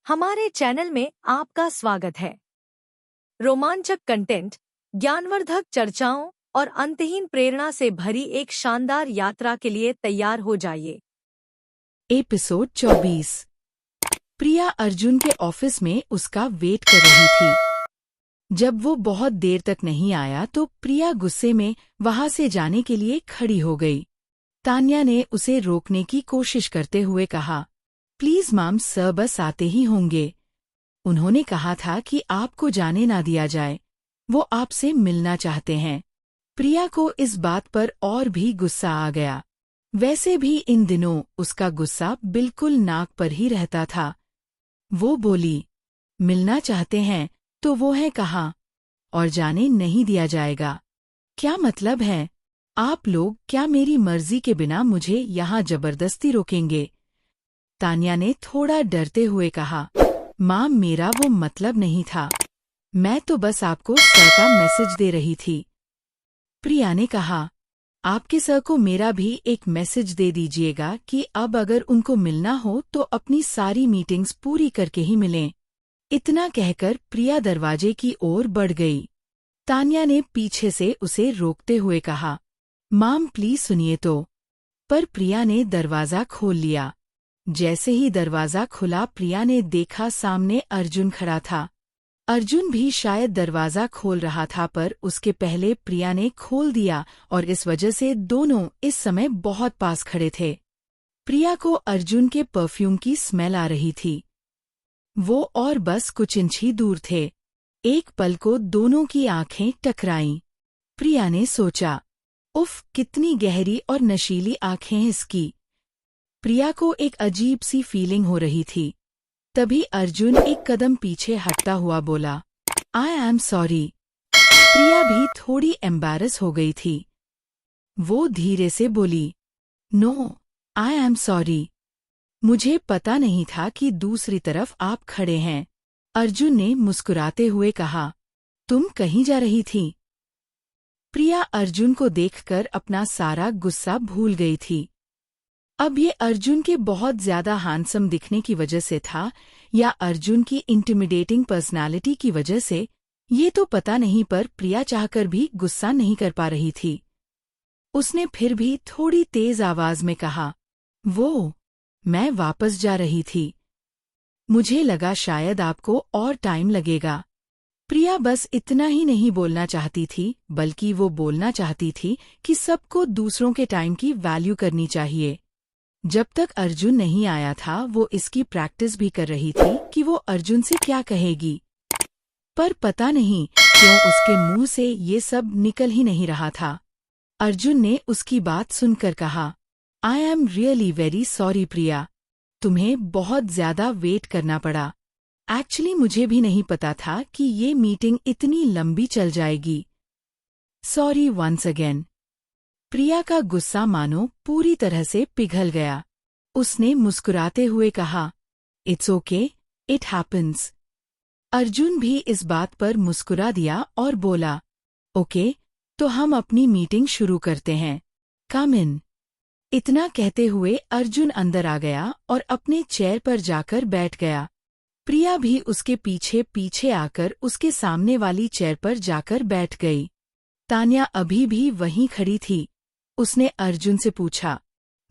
हमारे चैनल में आपका स्वागत है। रोमांचक कंटेंट, ज्ञानवर्धक चर्चाओं और अंतहीन प्रेरणा से भरी एक शानदार यात्रा के लिए तैयार हो जाइए। एपिसोड 24। प्रिया अर्जुन के ऑफिस में उसका वेट कर रही थी। जब वो बहुत देर तक नहीं आया तो प्रिया गुस्से में वहां से जाने के लिए खड़ी हो गई। तान्या ने उसे रोकने की कोशिश करते हुए कहा, प्लीज मैम, सर बस आते ही होंगे। उन्होंने कहा था कि आपको जाने ना दिया जाए, वो आपसे मिलना चाहते हैं। प्रिया को इस बात पर और भी गुस्सा आ गया। वैसे भी इन दिनों उसका गुस्सा बिल्कुल नाक पर ही रहता था। वो बोली, मिलना चाहते हैं तो वो है कहाँ, और जाने नहीं दिया जाएगा। क्या मतलब है? आप लोग क्या मेरी मर्जी के बिना मुझे यहाँ जबरदस्ती रोकेंगे? तान्या ने थोड़ा डरते हुए कहा, माँ, मेरा वो मतलब नहीं था। मैं तो बस आपको सर का मैसेज दे रही थी। प्रिया ने कहा, आपके सर को मेरा भी एक मैसेज दे दीजिएगा कि अब अगर उनको मिलना हो तो अपनी सारी मीटिंग्स पूरी करके ही मिलें। इतना कहकर प्रिया दरवाजे की ओर बढ़ गई। तान्या ने पीछे से उसे रोकते हुए कहा, माम प्लीज सुनिए तो। पर प्रिया ने दरवाजा खोल लिया। जैसे ही दरवाजा खुला प्रिया ने देखा सामने अर्जुन खड़ा था। अर्जुन भी शायद दरवाजा खोल रहा था, पर उसके पहले प्रिया ने खोल दिया और इस वजह से दोनों इस समय बहुत पास खड़े थे। प्रिया को अर्जुन के परफ्यूम की स्मेल आ रही थी। वो और बस कुछ इंच ही दूर थे। एक पल को दोनों की आंखें टकराईं। प्रिया ने सोचा, उफ, कितनी गहरी और नशीली आंखें हैं इसकी। प्रिया को एक अजीब सी फीलिंग हो रही थी। तभी अर्जुन एक कदम पीछे हटता हुआ बोला, आई एम सॉरी। प्रिया भी थोड़ी एम्बैरस हो गई थी। वो धीरे से बोली, नो, आई एम सॉरी। मुझे पता नहीं था कि दूसरी तरफ आप खड़े हैं। अर्जुन ने मुस्कुराते हुए कहा, तुम कहीं जा रही थी? प्रिया अर्जुन को देखकर अपना सारा गुस्सा भूल गई थी। अब ये अर्जुन के बहुत ज्यादा हैंडसम दिखने की वजह से था या अर्जुन की इंटिमिडेटिंग पर्सनालिटी की वजह से, ये तो पता नहीं, पर प्रिया चाहकर भी गुस्सा नहीं कर पा रही थी। उसने फिर भी थोड़ी तेज आवाज में कहा, वो, मैं वापस जा रही थी। मुझे लगा शायद आपको और टाइम लगेगा। प्रिया बस इतना ही नहीं बोलना चाहती थी, बल्कि वो बोलना चाहती थी कि सबको दूसरों के टाइम की वैल्यू करनी चाहिए। जब तक अर्जुन नहीं आया था वो इसकी प्रैक्टिस भी कर रही थी कि वो अर्जुन से क्या कहेगी, पर पता नहीं क्यों उसके मुंह से ये सब निकल ही नहीं रहा था। अर्जुन ने उसकी बात सुनकर कहा, I am really very sorry Priya, तुम्हें बहुत ज्यादा वेट करना पड़ा। एक्चुअली मुझे भी नहीं पता था कि ये मीटिंग इतनी लंबी चल जाएगी। Sorry once again. प्रिया का गुस्सा मानो पूरी तरह से पिघल गया। उसने मुस्कुराते हुए कहा, it's okay, it happens. Arjun भी इस बात पर मुस्कुरा दिया और बोला, ओके, तो हम अपनी मीटिंग शुरू करते हैं। कम इन। इतना कहते हुए अर्जुन अंदर आ गया और अपने चेयर पर जाकर बैठ गया। प्रिया भी उसके पीछे पीछे आकर उसके सामने वाली चेयर पर जाकर बैठ गई। तान्या अभी भी वहीं खड़ी थी। उसने अर्जुन से पूछा,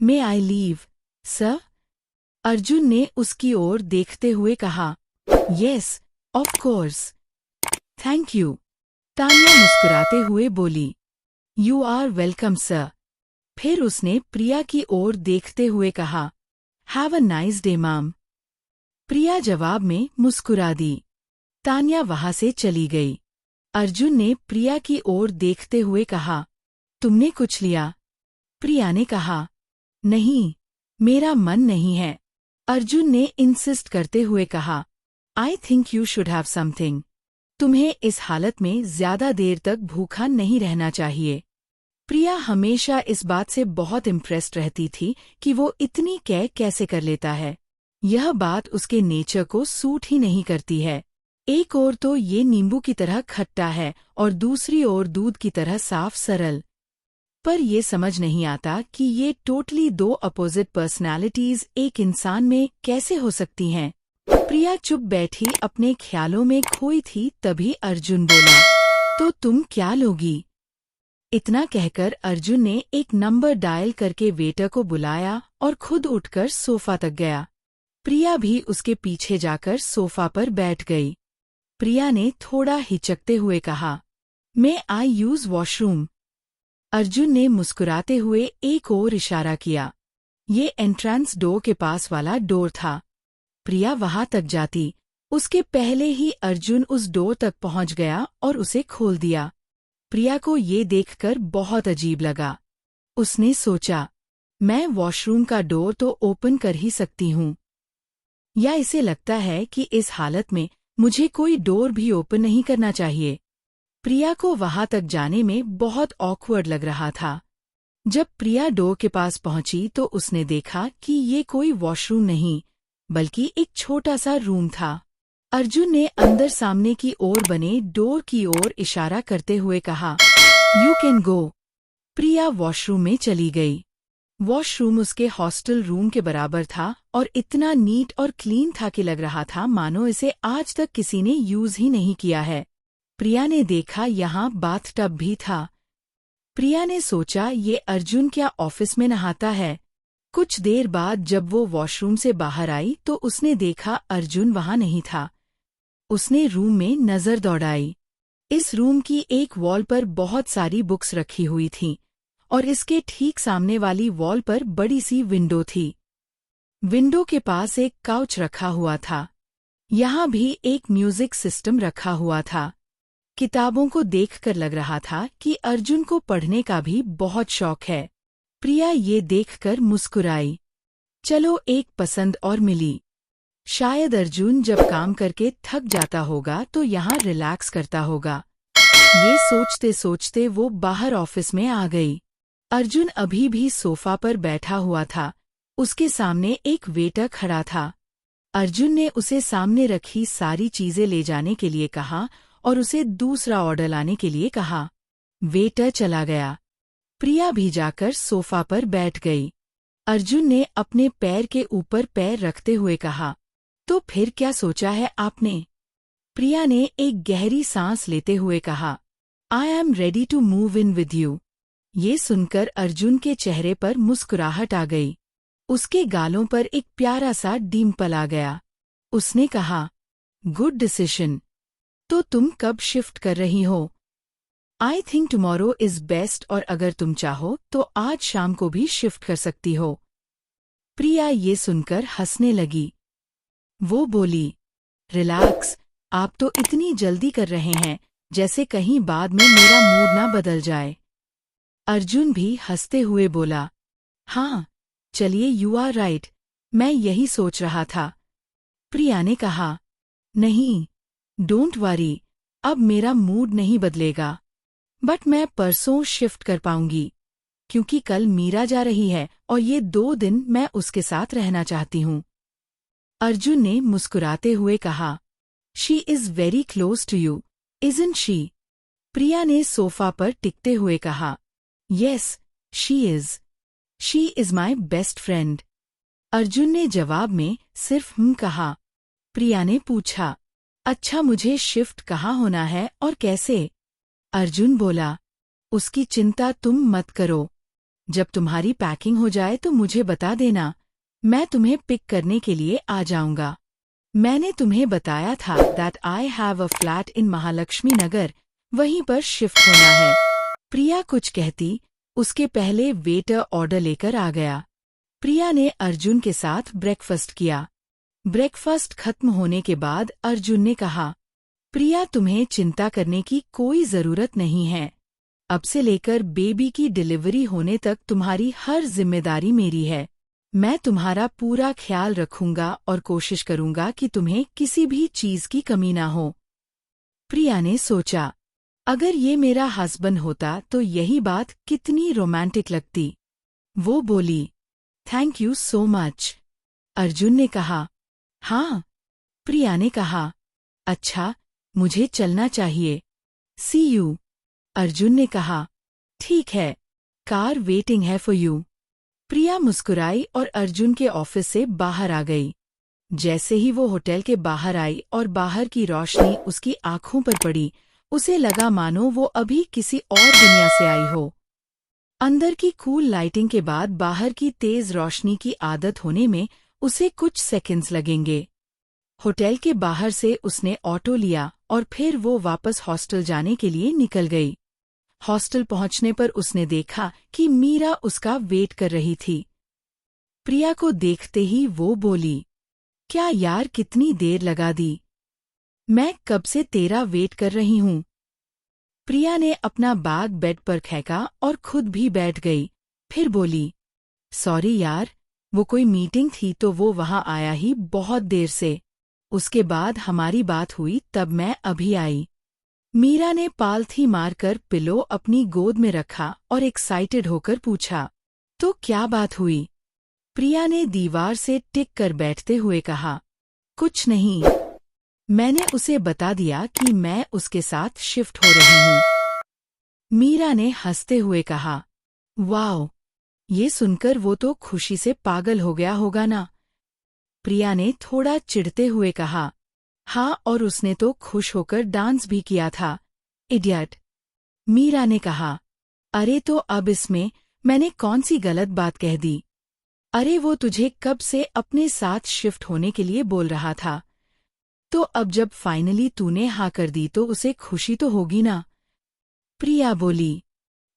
मे आई लीव, सर? अर्जुन ने उसकी ओर देखते हुए कहा, yes, of course, thank you. Tanya मुस्कुराते हुए बोली, यू आर वेलकम सर। फिर उसने प्रिया की ओर देखते हुए कहा, have a nice day ma'am. Priya जवाब में मुस्कुरा दी। तान्या वहां से चली गई। अर्जुन ने प्रिया की ओर देखते हुए कहा, तुमने कुछ लिया? प्रिया ने कहा, नहीं, मेरा मन नहीं है। अर्जुन ने इंसिस्ट करते हुए कहा, I think you should have something. तुम्हें इस हालत में ज्यादा देर तक भूखा नहीं रहना चाहिए। प्रिया हमेशा इस बात से बहुत इम्प्रेस्ड रहती थी कि वो इतनी कैसे कर लेता है। यह बात उसके नेचर को सूट ही नहीं करती है। एक ओर तो ये नींबू की तरह खट्टा है और दूसरी ओर दूध की तरह साफ सरल। पर ये समझ नहीं आता कि ये टोटली दो अपोजिट पर्सनैलिटीज एक इंसान में कैसे हो सकती हैं। प्रिया चुप बैठी अपने ख्यालों में खोई थी। तभी अर्जुन बोला, तो तुम क्या लोगी? इतना कहकर अर्जुन ने एक नंबर डायल करके वेटर को बुलाया और खुद उठकर सोफा तक गया। प्रिया भी उसके पीछे जाकर सोफा पर बैठ गई। प्रिया ने थोड़ा हिचकते हुए कहा, मैं आई यूज वॉशरूम। अर्जुन ने मुस्कुराते हुए एक और इशारा किया। ये एंट्रेंस डोर के पास वाला डोर था। प्रिया वहां तक जाती, उसके पहले ही अर्जुन उस डोर तक पहुंच गया और उसे खोल दिया। प्रिया को ये देखकर बहुत अजीब लगा। उसने सोचा, मैं वॉशरूम का डोर तो ओपन कर ही सकती हूँ, या इसे लगता है कि इस हालत में मुझे कोई डोर भी ओपन नहीं करना चाहिए। प्रिया को वहां तक जाने में बहुत ऑकवर्ड लग रहा था। जब प्रिया डोर के पास पहुंची तो उसने देखा कि ये कोई वॉशरूम नहीं, बल्कि एक छोटा सा रूम था। अर्जुन ने अंदर सामने की ओर बने डोर की ओर इशारा करते हुए कहा, you can go. Priya washroom में चली गई। वॉशरूम उसके हॉस्टल रूम के बराबर था और इतना नीट और क्लीन था कि लग रहा था मानो इसे आज तक किसी ने यूज ही नहीं किया है। प्रिया ने देखा यहाँ बाथटब भी था। प्रिया ने सोचा, ये अर्जुन क्या ऑफिस में नहाता है? कुछ देर बाद जब वो वॉशरूम से बाहर आई तो उसने देखा अर्जुन वहां नहीं था। उसने रूम में नजर दौड़ाई। इस रूम की एक वॉल पर बहुत सारी बुक्स रखी हुई थीं और इसके ठीक सामने वाली वॉल पर बड़ी सी विंडो थी। विंडो के पास एक काउच रखा हुआ था। यहाँ भी एक म्यूजिक सिस्टम रखा हुआ था। किताबों को देखकर लग रहा था कि अर्जुन को पढ़ने का भी बहुत शौक है। प्रिया ये देखकर मुस्कुराई। चलो एक पसंद और मिली। शायद अर्जुन जब काम करके थक जाता होगा तो यहाँ रिलैक्स करता होगा। ये सोचते सोचते वो बाहर ऑफिस में आ गई। अर्जुन अभी भी सोफा पर बैठा हुआ था। उसके सामने एक वेटर खड़ा था। अर्जुन ने उसे सामने रखी सारी चीजें ले जाने के लिए कहा और उसे दूसरा ऑर्डर लाने के लिए कहा। वेटर चला गया। प्रिया भी जाकर सोफा पर बैठ गई। अर्जुन ने अपने पैर के ऊपर पैर रखते हुए कहा, तो फिर क्या सोचा है आपने? प्रिया ने एक गहरी सांस लेते हुए कहा, I am ready to move in with you. ये सुनकर अर्जुन के चेहरे पर मुस्कुराहट आ गई। उसके गालों पर एक प्यारा सा डिम्पल आ गया। उसने कहा, गुड डिसीजन। तो तुम कब शिफ्ट कर रही हो? I think tomorrow is best, और अगर तुम चाहो तो आज शाम को भी शिफ्ट कर सकती हो। प्रिया ये सुनकर हंसने लगी। वो बोली, रिलैक्स, आप तो इतनी जल्दी कर रहे हैं जैसे कहीं बाद में मेरा मूड ना बदल जाए। अर्जुन भी हंसते हुए बोला, हाँ चलिए, यू आर राइट, मैं यही सोच रहा था। प्रिया ने कहा, नहीं, डोंट वरी, अब मेरा मूड नहीं बदलेगा, बट मैं परसों शिफ्ट कर पाऊंगी, क्योंकि कल मीरा जा रही है और ये 2 दिन मैं उसके साथ रहना चाहती हूँ। अर्जुन ने मुस्कुराते हुए कहा, she is very close to you, isn't she? Priya ने सोफा पर टिकते हुए कहा, yes, she is my best friend. Arjun ने जवाब में सिर्फ कहा। प्रिया ने पूछा, अच्छा मुझे शिफ्ट कहाँ होना है और कैसे? अर्जुन बोला, उसकी चिंता तुम मत करो, जब तुम्हारी पैकिंग हो जाए तो मुझे बता देना, मैं तुम्हें पिक करने के लिए आ जाऊंगा। मैंने तुम्हें बताया था that I have a flat in Mahalakshmi Nagar, वहीं पर शिफ्ट होना है। प्रिया कुछ कहती, उसके पहले वेटर ऑर्डर लेकर आ गया। प्रिया ने अर्जुन के साथ ब्रेकफास्ट किया। ब्रेकफास्ट खत्म होने के बाद अर्जुन ने कहा, प्रिया तुम्हें चिंता करने की कोई जरूरत नहीं है। अब से लेकर बेबी की डिलीवरी होने तक तुम्हारी हर जिम्मेदारी मेरी है। मैं तुम्हारा पूरा ख्याल रखूंगा और कोशिश करूंगा कि तुम्हें किसी भी चीज की कमी ना हो। प्रिया ने सोचा, अगर ये मेरा हस्बैंड होता तो यही बात कितनी रोमांटिक लगती। वो बोली, thank you so much. Arjun ने कहा, हाँ। प्रिया ने कहा, अच्छा, मुझे चलना चाहिए, सी यू। अर्जुन ने कहा, ठीक है, कार वेटिंग है फॉर यू। प्रिया मुस्कुराई और अर्जुन के ऑफिस से बाहर आ गई। जैसे ही वो होटल के बाहर आई और बाहर की रोशनी उसकी आंखों पर पड़ी, उसे लगा मानो वो अभी किसी और दुनिया से आई हो। अंदर की कूल लाइटिंग के बाद बाहर की तेज रोशनी की आदत होने में उसे कुछ सेकंड्स लगेंगे। होटल के बाहर से उसने ऑटो लिया और फिर वो वापस हॉस्टल जाने के लिए निकल गई। हॉस्टल पहुंचने पर उसने देखा कि मीरा उसका वेट कर रही थी। प्रिया को देखते ही वो बोली, क्या यार कितनी देर लगा दी, मैं कब से तेरा वेट कर रही हूँ। प्रिया ने अपना बैग बेड पर फेंका और खुद भी बैठ गई, फिर बोली, सॉरी यार, वो कोई मीटिंग थी तो वो वहां आया ही बहुत देर से। उसके बाद हमारी बात हुई तब मैं अभी आई। मीरा ने पालथी मारकर पिलो अपनी गोद में रखा और एक्साइटेड होकर पूछा, तो क्या बात हुई? प्रिया ने दीवार से टिक कर बैठते हुए कहा, कुछ नहीं, मैंने उसे बता दिया कि मैं उसके साथ शिफ्ट हो रही हूँ। मीरा ने हंसते हुए कहा, वाओ, ये सुनकर वो तो खुशी से पागल हो गया होगा ना। प्रिया ने थोड़ा चिढ़ते हुए कहा, हाँ, और उसने तो खुश होकर डांस भी किया था, इडियट। मीरा ने कहा, अरे तो अब इसमें मैंने कौन सी गलत बात कह दी? अरे वो तुझे कब से अपने साथ शिफ्ट होने के लिए बोल रहा था, तो अब जब फाइनली तूने हाँ कर दी तो उसे खुशी तो होगी ना। प्रिया बोली,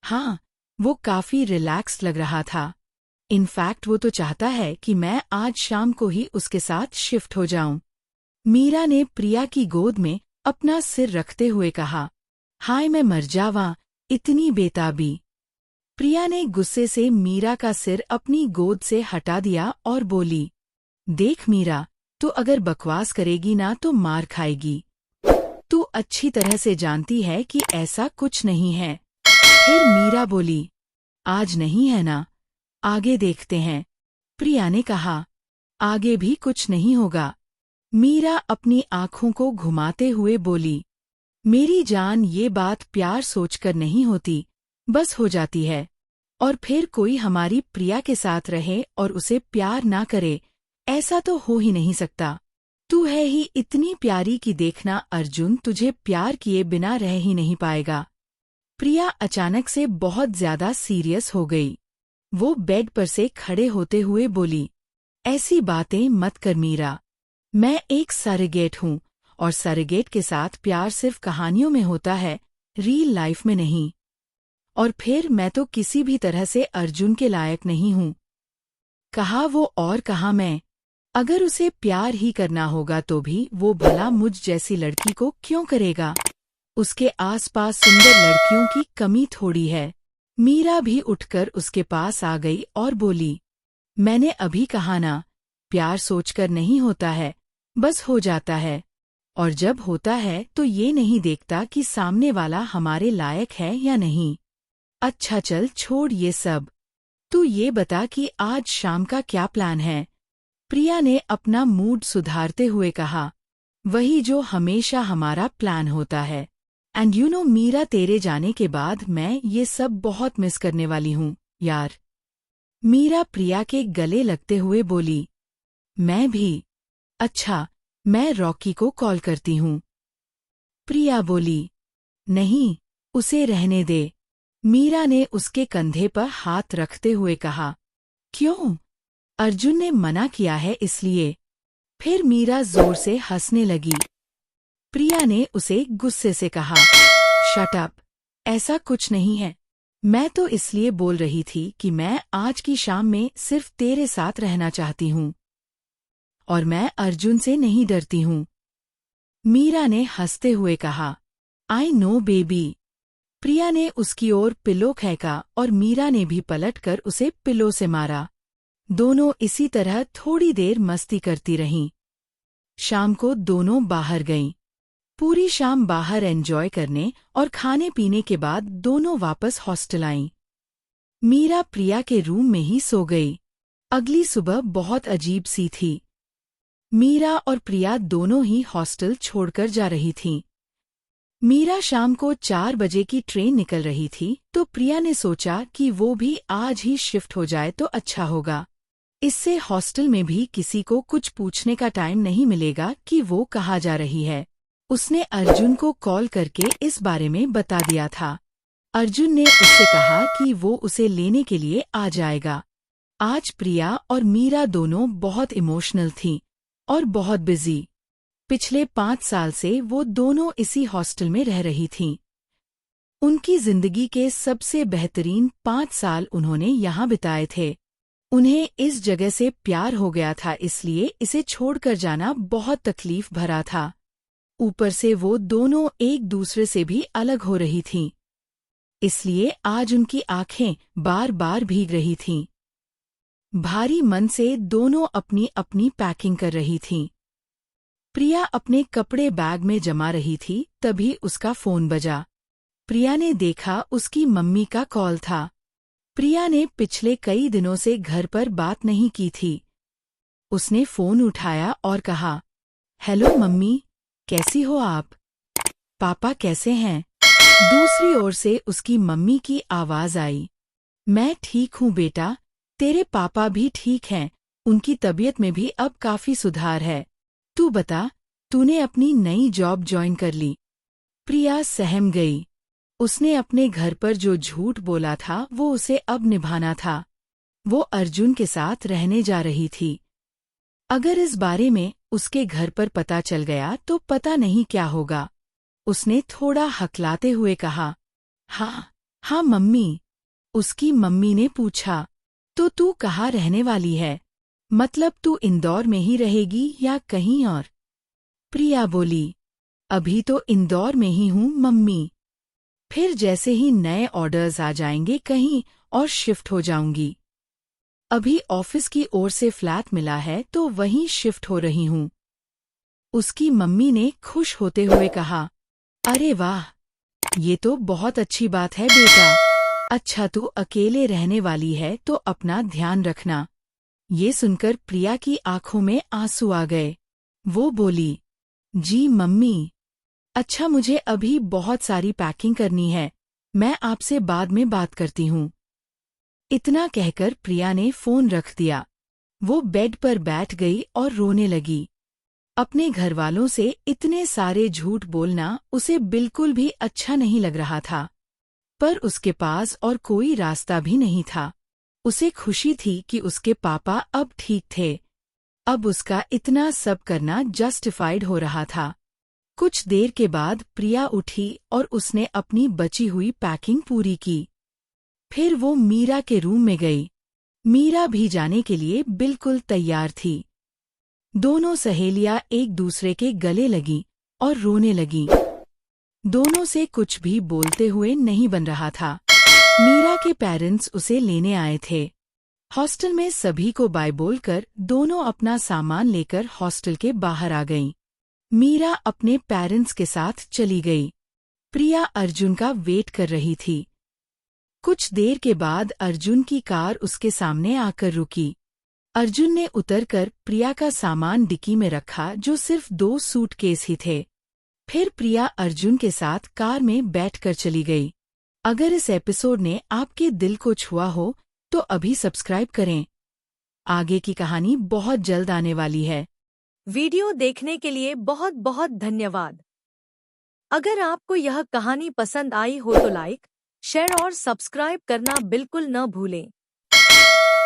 हाँ, वो काफी रिलैक्स्ड लग रहा था। इनफैक्ट वो तो चाहता है कि मैं आज शाम को ही उसके साथ शिफ्ट हो जाऊं। मीरा ने प्रिया की गोद में अपना सिर रखते हुए कहा, हाय मैं मर जावां, इतनी बेताबी। प्रिया ने गुस्से से मीरा का सिर अपनी गोद से हटा दिया और बोली, देख मीरा, तू अगर बकवास करेगी ना तो मार खाएगी। तू अच्छी तरह से जानती है कि ऐसा कुछ नहीं है। फिर मीरा बोली, आज नहीं है ना, आगे देखते हैं। प्रिया ने कहा, आगे भी कुछ नहीं होगा। मीरा अपनी आंखों को घुमाते हुए बोली, मेरी जान, ये बात प्यार सोचकर नहीं होती, बस हो जाती है। और फिर कोई हमारी प्रिया के साथ रहे और उसे प्यार ना करे, ऐसा तो हो ही नहीं सकता। तू है ही इतनी प्यारी कि देखना अर्जुन तुझे प्यार किए बिना रह ही नहीं पाएगा। प्रिया अचानक से बहुत ज्यादा सीरियस हो गई। वो बेड पर से खड़े होते हुए बोली, ऐसी बातें मत कर मीरा, मैं एक सरेगेट हूँ और सरेगेट के साथ प्यार सिर्फ कहानियों में होता है, रियल लाइफ में नहीं। और फिर मैं तो किसी भी तरह से अर्जुन के लायक नहीं हूँ। कहा वो और कहा मैं। अगर उसे प्यार ही करना होगा तो भी वो भला मुझ जैसी लड़की को क्यों करेगा? उसके आसपास सुंदर लड़कियों की कमी थोड़ी है। मीरा भी उठकर उसके पास आ गई और बोली, मैंने अभी कहा ना, प्यार सोचकर नहीं होता है, बस हो जाता है। और जब होता है तो ये नहीं देखता कि सामने वाला हमारे लायक है या नहीं। अच्छा चल छोड़ ये सब, तू ये बता कि आज शाम का क्या प्लान है? प्रिया ने अपना मूड सुधारते हुए कहा, वही जो हमेशा हमारा प्लान होता है। एंड यू नो मीरा, तेरे जाने के बाद मैं ये सब बहुत मिस करने वाली हूँ यार। मीरा प्रिया के गले लगते हुए बोली, मैं भी। अच्छा, मैं रॉकी को कॉल करती हूँ। प्रिया बोली, नहीं, उसे रहने दे। मीरा ने उसके कंधे पर हाथ रखते हुए कहा, क्यों? अर्जुन ने मना किया है इसलिए। फिर मीरा जोर से हंसने लगी। प्रिया ने उसे गुस्से से कहा, शट अप, ऐसा कुछ नहीं है। मैं तो इसलिए बोल रही थी कि मैं आज की शाम में सिर्फ तेरे साथ रहना चाहती हूँ और मैं अर्जुन से नहीं डरती हूँ। मीरा ने हंसते हुए कहा, आई नो बेबी। प्रिया ने उसकी ओर पिलो फेंका और मीरा ने भी पलटकर उसे पिलो से मारा। दोनों इसी तरह थोड़ी देर मस्ती करती रहीं। शाम को दोनों बाहर गईं। पूरी शाम बाहर एंजॉय करने और खाने पीने के बाद दोनों वापस हॉस्टल आईं। मीरा प्रिया के रूम में ही सो गई। अगली सुबह बहुत अजीब सी थी। मीरा और प्रिया दोनों ही हॉस्टल छोड़कर जा रही थीं। मीरा शाम को 4 बजे की ट्रेन निकल रही थी तो प्रिया ने सोचा कि वो भी आज ही शिफ्ट हो जाए तो अच्छा होगा। इससे हॉस्टल में भी किसी को कुछ पूछने का टाइम नहीं मिलेगा कि वो कहाँ जा रही है। उसने अर्जुन को कॉल करके इस बारे में बता दिया था। अर्जुन ने उससे कहा कि वो उसे लेने के लिए आ जाएगा। आज प्रिया और मीरा दोनों बहुत इमोशनल थीं और बहुत बिजी। पिछले 5 साल से वो दोनों इसी हॉस्टल में रह रही थीं। उनकी जिंदगी के सबसे बेहतरीन 5 साल उन्होंने यहाँ बिताए थे। उन्हें इस जगह से प्यार हो गया था, इसलिए इसे छोड़कर जाना बहुत तकलीफ भरा था। ऊपर से वो दोनों एक दूसरे से भी अलग हो रही थीं, इसलिए आज उनकी आंखें बार बार भीग रही थीं। भारी मन से दोनों अपनी अपनी पैकिंग कर रही थीं। प्रिया अपने कपड़े बैग में जमा रही थी, तभी उसका फोन बजा। प्रिया ने देखा उसकी मम्मी का कॉल था। प्रिया ने पिछले कई दिनों से घर पर बात नहीं की थी। उसने फोन उठाया और कहा, हेलो मम्मी, कैसी हो आप? पापा कैसे हैं? दूसरी ओर से उसकी मम्मी की आवाज आई, मैं ठीक हूँ बेटा, तेरे पापा भी ठीक हैं, उनकी तबीयत में भी अब काफी सुधार है। तू बता, तूने अपनी नई जॉब ज्वाइन कर ली? प्रिया सहम गई। उसने अपने घर पर जो झूठ बोला था वो उसे अब निभाना था। वो अर्जुन के साथ रहने जा रही थी। अगर इस बारे में उसके घर पर पता चल गया तो पता नहीं क्या होगा। उसने थोड़ा हकलाते हुए कहा, हाँ मम्मी। उसकी मम्मी ने पूछा, तो तू कहाँ रहने वाली है? मतलब तू इंदौर में ही रहेगी या कहीं और? प्रिया बोली, अभी तो इंदौर में ही हूँ मम्मी, फिर जैसे ही नए ऑर्डर्स आ जाएंगे कहीं और शिफ्ट हो जाऊंगी। अभी ऑफिस की ओर से फ्लैट मिला है तो वहीं शिफ्ट हो रही हूँ। उसकी मम्मी ने खुश होते हुए कहा, अरे वाह, ये तो बहुत अच्छी बात है बेटा। अच्छा, तू अकेले रहने वाली है तो अपना ध्यान रखना। ये सुनकर प्रिया की आंखों में आंसू आ गए। वो बोली, जी मम्मी। अच्छा, मुझे अभी बहुत सारी पैकिंग करनी है, मैं आपसे बाद में बात करती हूँ। इतना कहकर प्रिया ने फोन रख दिया। वो बेड पर बैठ गई और रोने लगी। अपने घरवालों से इतने सारे झूठ बोलना उसे बिल्कुल भी अच्छा नहीं लग रहा था, पर उसके पास और कोई रास्ता भी नहीं था। उसे खुशी थी कि उसके पापा अब ठीक थे। अब उसका इतना सब करना जस्टिफाइड हो रहा था। कुछ देर के बाद प्रिया उठी और उसने अपनी बची हुई पैकिंग पूरी की। फिर वो मीरा के रूम में गई। मीरा भी जाने के लिए बिल्कुल तैयार थी। दोनों सहेलियां एक दूसरे के गले लगीं और रोने लगीं। दोनों से कुछ भी बोलते हुए नहीं बन रहा था। मीरा के पेरेंट्स उसे लेने आए थे। हॉस्टल में सभी को बाय बोलकर दोनों अपना सामान लेकर हॉस्टल के बाहर आ गईं। मीरा अपने पेरेंट्स के साथ चली गई। प्रिया अर्जुन का वेट कर रही थी। कुछ देर के बाद अर्जुन की कार उसके सामने आकर रुकी। अर्जुन ने उतरकर प्रिया का सामान डिक्की में रखा, जो सिर्फ 2 सूटकेस ही थे। फिर प्रिया अर्जुन के साथ कार में बैठकर चली गई। अगर इस एपिसोड ने आपके दिल को छुआ हो तो अभी सब्सक्राइब करें। आगे की कहानी बहुत जल्द आने वाली है। वीडियो देखने के लिए बहुत बहुत धन्यवाद। अगर आपको यह कहानी पसंद आई हो तो लाइक, शेयर और सब्सक्राइब करना बिल्कुल न भूलें।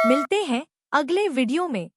मिलते हैं अगले वीडियो में।